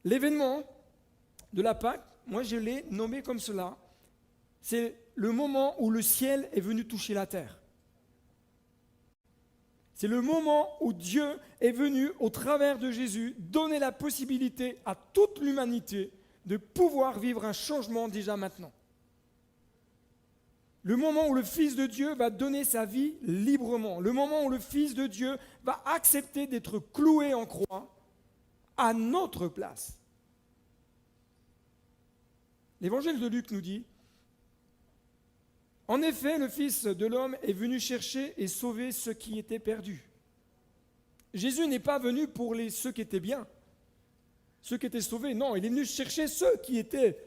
L'événement de la Pâque, moi je l'ai nommé comme cela, c'est le moment où le ciel est venu toucher la terre. C'est le moment où Dieu est venu, au travers de Jésus, donner la possibilité à toute l'humanité de pouvoir vivre un changement déjà maintenant. Le moment où le Fils de Dieu va donner sa vie librement. Le moment où le Fils de Dieu va accepter d'être cloué en croix à notre place. L'évangile de Luc nous dit, en effet, le Fils de l'homme est venu chercher et sauver ceux qui étaient perdus. Jésus n'est pas venu pour ceux qui étaient bien, ceux qui étaient sauvés. Non, il est venu chercher ceux qui étaient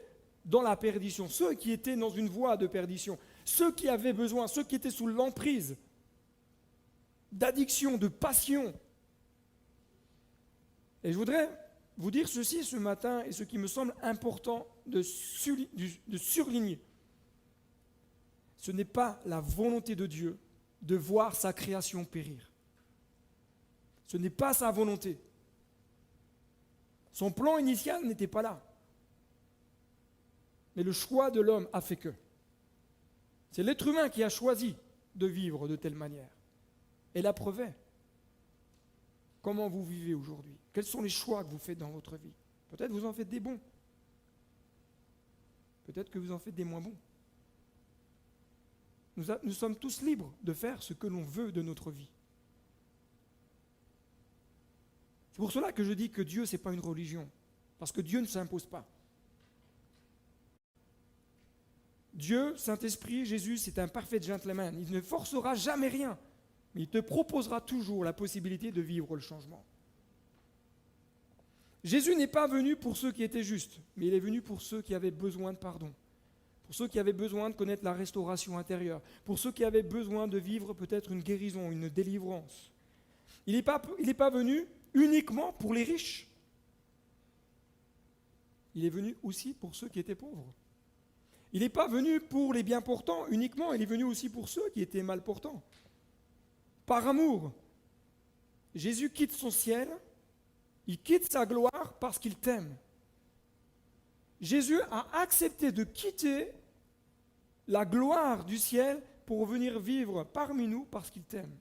dans la perdition, ceux qui étaient dans une voie de perdition, ceux qui avaient besoin, ceux qui étaient sous l'emprise d'addiction, de passion. Et je voudrais vous dire ceci ce matin, et ce qui me semble important de surligner. Ce n'est pas la volonté de Dieu de voir sa création périr. Ce n'est pas sa volonté. Son plan initial n'était pas là. Mais le choix de l'homme a fait que. C'est l'être humain qui a choisi de vivre de telle manière. Et la preuve est. Comment vous vivez aujourd'hui? Quels sont les choix que vous faites dans votre vie? Peut-être vous en faites des bons. Peut-être que vous en faites des moins bons. Nous sommes tous libres de faire ce que l'on veut de notre vie. C'est pour cela que je dis que Dieu, ce n'est pas une religion. Parce que Dieu ne s'impose pas. Dieu, Saint-Esprit, Jésus, c'est un parfait gentleman. Il ne forcera jamais rien. Mais il te proposera toujours la possibilité de vivre le changement. Jésus n'est pas venu pour ceux qui étaient justes, mais il est venu pour ceux qui avaient besoin de pardon. Pour ceux qui avaient besoin de connaître la restauration intérieure, pour ceux qui avaient besoin de vivre peut-être une guérison, une délivrance. Il n'est pas venu uniquement pour les riches. Il est venu aussi pour ceux qui étaient pauvres. Il n'est pas venu pour les bien portants uniquement, il est venu aussi pour ceux qui étaient mal portants. Par amour, Jésus quitte son ciel, il quitte sa gloire parce qu'il t'aime. Jésus a accepté de quitter la gloire du ciel pour venir vivre parmi nous parce qu'il t'aime.